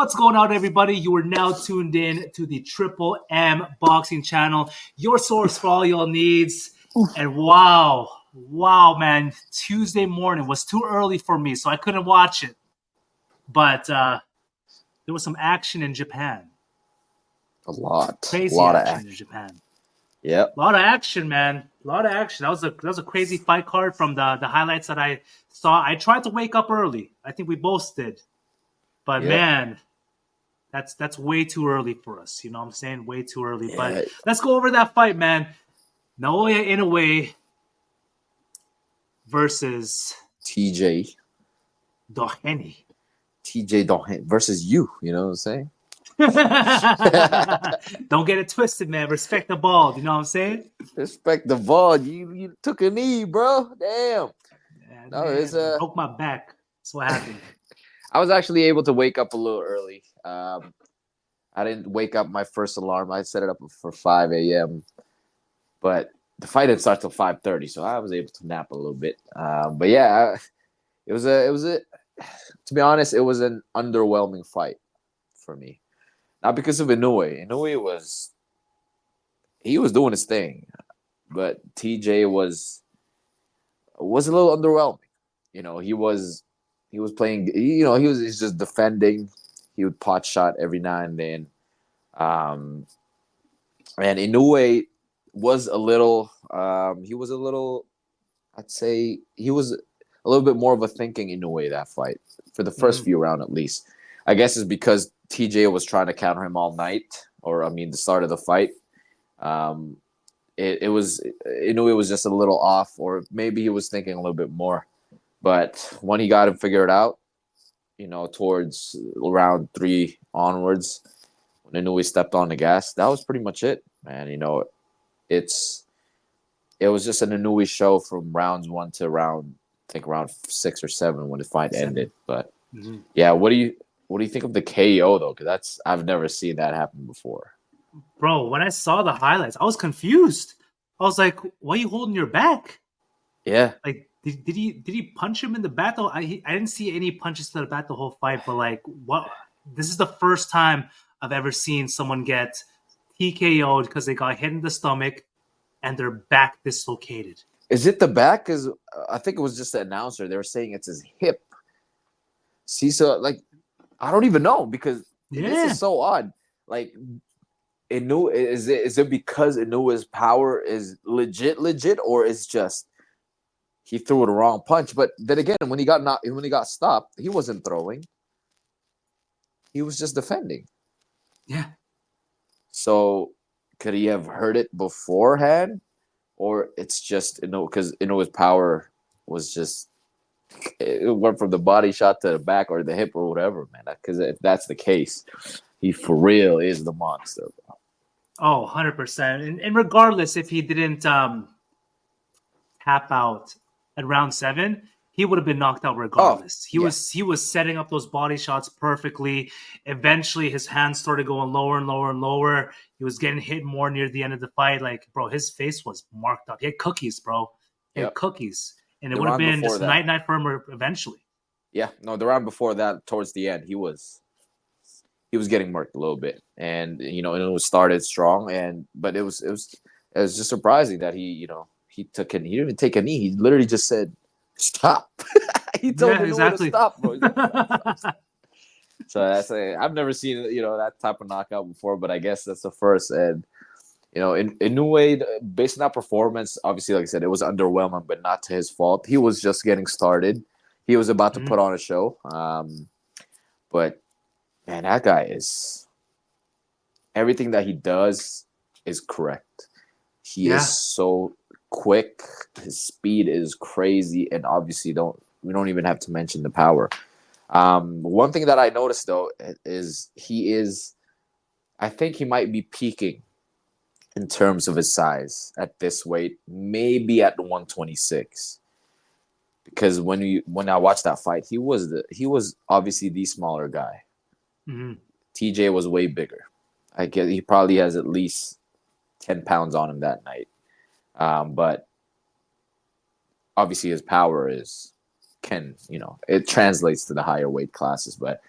What's going on, everybody? You are now tuned in to the Triple M Boxing Channel, your source for all your needs. And wow, man, Tuesday morning was too early for me, so I couldn't watch it. But there was some action in Japan. Crazy action in Japan. Yep. A lot of action, man. A lot of action. That was a crazy fight card from the highlights that I saw. I tried to wake up early. I think we both did. But man, that's way too early for us. You know what I'm saying? Way too early. Yeah. But let's go over that fight, man. Naoya Inoue versus TJ Doheny. TJ Doheny versus you. You know what I'm saying? Don't get it twisted, man. Respect the ball. You know what I'm saying? Respect the ball. You took a knee, bro. Damn. Yeah, no, it's broke my back. That's what happened. I was actually able to wake up a little early. I didn't wake up my first alarm. I set it up for 5 a.m. But the fight didn't start till 5:30, so I was able to nap a little bit. But yeah, it was a. To be honest, it was an underwhelming fight for me. Not because of Inoue. Inoue was doing his thing, but TJ was a little underwhelming. You know, he was playing. You know, he's just defending. He would pot shot every now and then. And Inoue was a little. He was a little. I'd say he was a little bit more of a thinking Inoue that fight for the first few rounds at least. I guess it's because TJ was trying to counter him all night, or the start of the fight. It was Inoue was just a little off, or maybe he was thinking a little bit more. But when he got him figured out, you know, towards round 3 onwards, when Inoue stepped on the gas, that was pretty much it, man. You know, it was just an Inoue show from rounds 1 to round 6 or 7 when the fight ended. But yeah, what do you think of the KO though? Because I've never seen that happen before. Bro, when I saw the highlights, I was confused. I was like, "Why are you holding your back?" Yeah, like did he punch him in the back though? I didn't see any punches to the back the whole fight, but like, what? This is the first time I've ever seen someone get TKO'd because they got hit in the stomach and their back dislocated. Is it the back? Because I think it was just the announcer. They were saying it's his hip. See, so like, I don't even know because this is so odd. Like, Inoue, is it because Inoue's power is legit, or is just he threw the wrong punch? But then again, when he got stopped, he wasn't throwing. He was just defending. Yeah. So could he have heard it beforehand, or it's just because Inoue's power was just it went from the body shot to the back or the hip or whatever, man. Because if that's the case, he for real is the monster, bro. Oh, 100%. And regardless if he didn't tap out at round 7, he would have been knocked out regardless. He was setting up those body shots perfectly. Eventually, his hands started going lower and lower and lower. He was getting hit more near the end of the fight. Like, bro, his face was marked up. He had cookies, bro. He had cookies. And it would have been just night for him eventually. Yeah, no, the round before that, towards the end, he was getting marked a little bit, and it was started strong, but it was just surprising that he took it. He didn't even take a knee. He literally just said, "Stop." He told him to stop, bro. So I've never seen that type of knockout before, but I guess that's the first. And Inoue, based on that performance, obviously, like I said, it was underwhelming, but not to his fault. He was just getting started. He was about to put on a show. But man, that guy is everything that he does is correct. He is so quick. His speed is crazy, and obviously we don't even have to mention the power. One thing that I noticed though is I think he might be peaking in terms of his size at this weight, maybe at 126. Because when I watched that fight, he was obviously the smaller guy. TJ was way bigger. I guess he probably has at least 10 pounds on him that night. But obviously his power it translates to the higher weight classes. But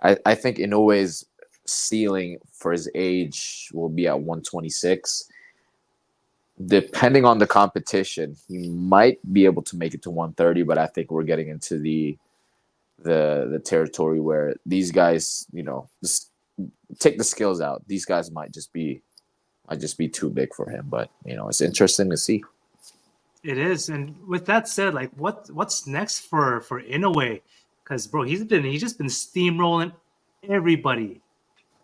I think Inoue's ceiling for his age will be at 126. Depending on the competition, he might be able to make it to 130, but I think we're getting into the territory where these guys, just take the skills out. These guys might just be too big for him, but it's interesting to see. It is, and with that said, like what's next for Inoue? Because bro, he's just been steamrolling everybody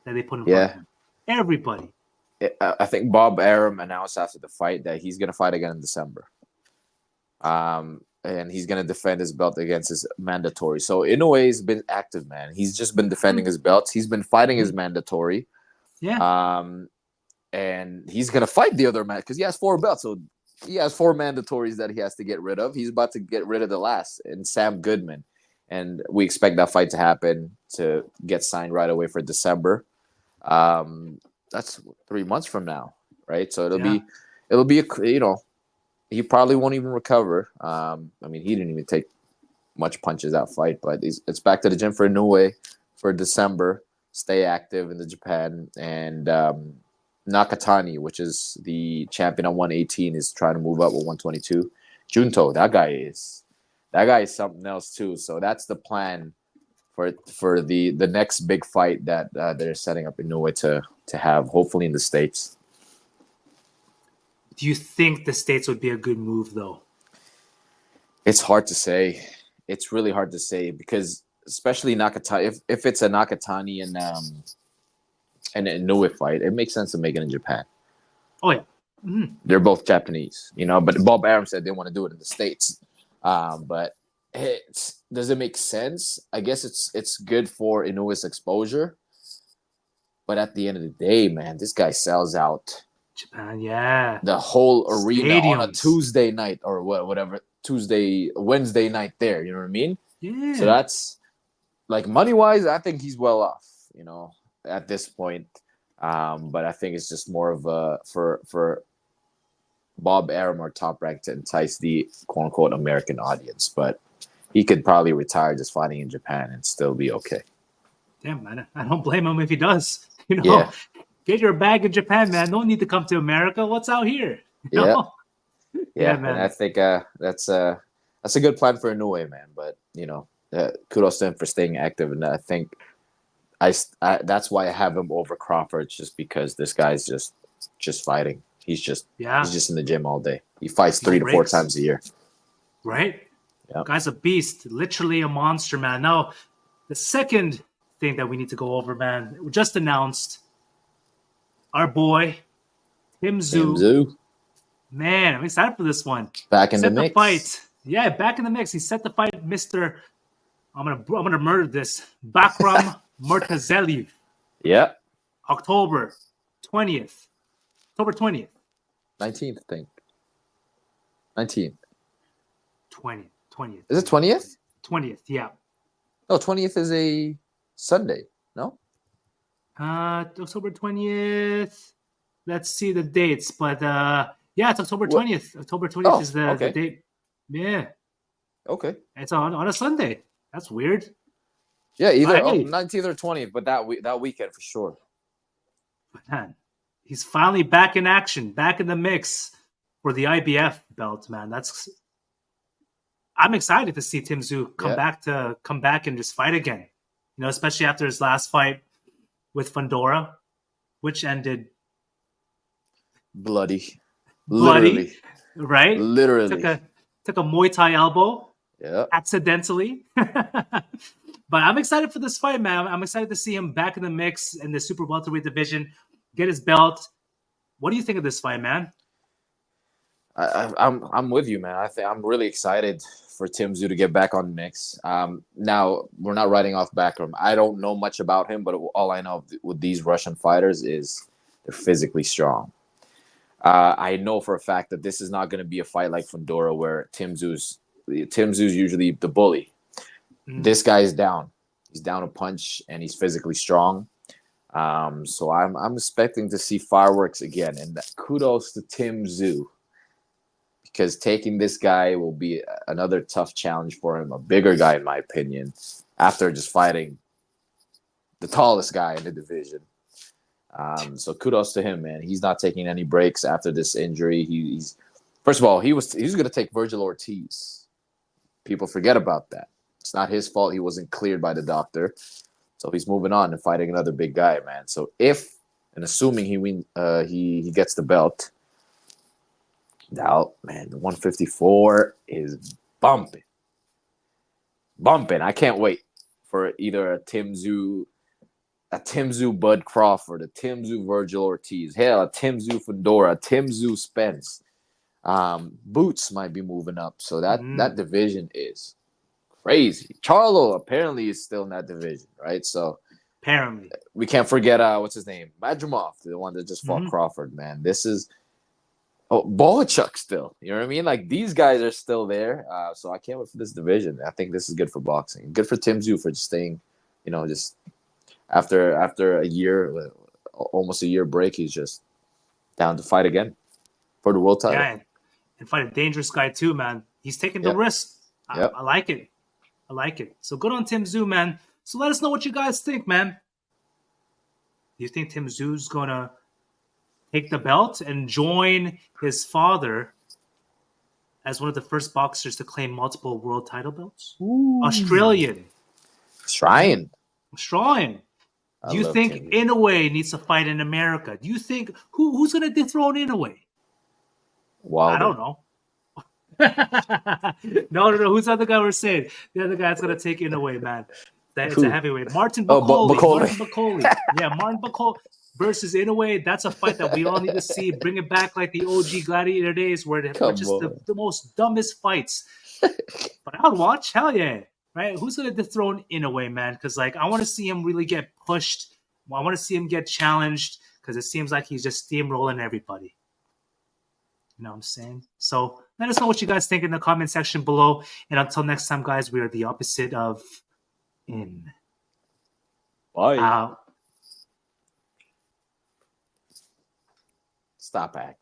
that they put in front of him. Everybody. I think Bob Arum announced after the fight that he's gonna fight again in December. And he's gonna defend his belt against his mandatory. So Inoue's been active, man. He's just been defending his belts. He's been fighting his mandatory. Yeah. And he's gonna fight the other man because he has 4 belts. So he has 4 mandatories that he has to get rid of. He's about to get rid of the last, and Sam Goodman. And we expect that fight to happen to get signed right away for December. That's 3 months from now, right? So it'll be he probably won't even recover. I mean, he didn't even take much punches that fight, but it's back to the gym for Inoue for December. Stay active in the Japan, and Nakatani, which is the champion on 118, is trying to move up with 122. Junto, that guy is something else too. So that's the plan for the next big fight that they're setting up in Inoue to have, hopefully in the States. Do you think the States would be a good move, though? It's hard to say. It's really hard to say because, especially Nakatani, if it's a Nakatani and an Inoue fight, it makes sense to make it in Japan. Oh yeah, mm-hmm. They're both Japanese, But Bob Arum said they want to do it in the States. But does it make sense? I guess it's good for Inoue's exposure. But at the end of the day, man, this guy sells out Japan, yeah. The whole arena Stadiums. on a Tuesday night or whatever, Wednesday night there. You know what I mean? Yeah. So that's like money-wise, I think he's well off, at this point. But I think it's just more of a for Bob Arum or Top Rank to entice the quote-unquote American audience. But he could probably retire just fighting in Japan and still be okay. Damn, man. I don't blame him if he does. Yeah. Get your bag in Japan, man. No need to come to America. What's out here? Yeah, man. And I think that's a good plan for Inoue, man. But kudos to him for staying active, and I think I that's why I have him over Crawford, just because this guy's just fighting. He's just in the gym all day. He fights 3 to 4 times a year. Right? Yep. Guy's a beast, literally a monster, man. Now, the second thing that we need to go over, man, we just announced our boy Tszyu. Man, I'm excited for this one. Back in the mix. Fight. Yeah, back in the mix. He set the fight, Mr. I'm gonna murder this. Bakhram Murtazaliev. Yeah. October 20th. 19th, I think. 19th. 20th. Is it 20th? 20th, yeah. No, 20th is a Sunday, no? October 20th. Let's see the dates, but it's October 20th. What? October 20th is the date. Yeah. Okay. It's on a Sunday. That's weird. Yeah, either 19th or 20th, but that weekend for sure. Man, he's finally back in action, back in the mix for the IBF belt, man. I'm excited to see Tszyu come back and just fight again. Especially after his last fight with Fundora, which ended bloody, right? Literally took a Muay Thai elbow, accidentally. But I'm excited for this fight, man. I'm excited to see him back in the mix in the super welterweight division, get his belt. What do you think of this fight, man? I'm with you, man. I'm really excited for Tszyu to get back on the mix. Now we're not writing off Bakhram. I don't know much about him, but all I know with these Russian fighters is they're physically strong. I know for a fact that this is not going to be a fight like Fundora, where Tszyu's usually the bully. This guy is down. He's down to punch, and he's physically strong. So I'm expecting to see fireworks again, and kudos to Tszyu, because taking this guy will be another tough challenge for him, a bigger guy in my opinion, after just fighting the tallest guy in the division. So kudos to him, man. He's not taking any breaks after this injury. He's first of all, he was going to take Virgil Ortiz. People forget about that. It's not his fault he wasn't cleared by the doctor. So he's moving on and fighting another big guy, man. So if and assuming he gets the belt, now, man, the 154 is bumping. I can't wait for either a Tim Tszyu Bud Crawford, a Tim Tszyu Virgil Ortiz, hell, a Tim Tszyu Fedora, a Tim Tszyu Spence. Boots might be moving up, so that division is crazy. Charlo apparently is still in that division, right? So apparently we can't forget what's his name, Madrimov, the one that just fought Crawford. Man, this is Bohachuk still. You know what I mean? Like these guys are still there. So I can't wait for this division. I think this is good for boxing. Good for Tim Tszyu for just staying. Just after a year, almost a year break, he's just down to fight again for the world title. Yeah, and fight a dangerous guy too, man. He's taking the risk. I like it. I like it. So good on Tim Tszyu, man. So let us know what you guys think, man. Do you think Tim Tszyu's gonna take the belt and join his father as one of the first boxers to claim multiple world title belts? Ooh. Australian. Australian. Do you think Inoue needs to fight in America? Do you think who's going to dethrone Inoue? Wilder. I don't know. No. Who's the other guy we're saying? The other guy's going to take Inoue, man. It's a heavyweight. Martin Bakole. Yeah, Martin Bakole versus Inoue. That's a fight that we all need to see. Bring it back like the OG Gladiator days where they're just the most dumbest fights. But I would watch. Hell yeah. Right? Who's going to dethrone Inoue, man? Because, I want to see him really get pushed. I want to see him get challenged because it seems like he's just steamrolling everybody. You know what I'm saying? So let us know what you guys think in the comment section below. And until next time, guys, we are the opposite of in. Bye. Out. Stop acting.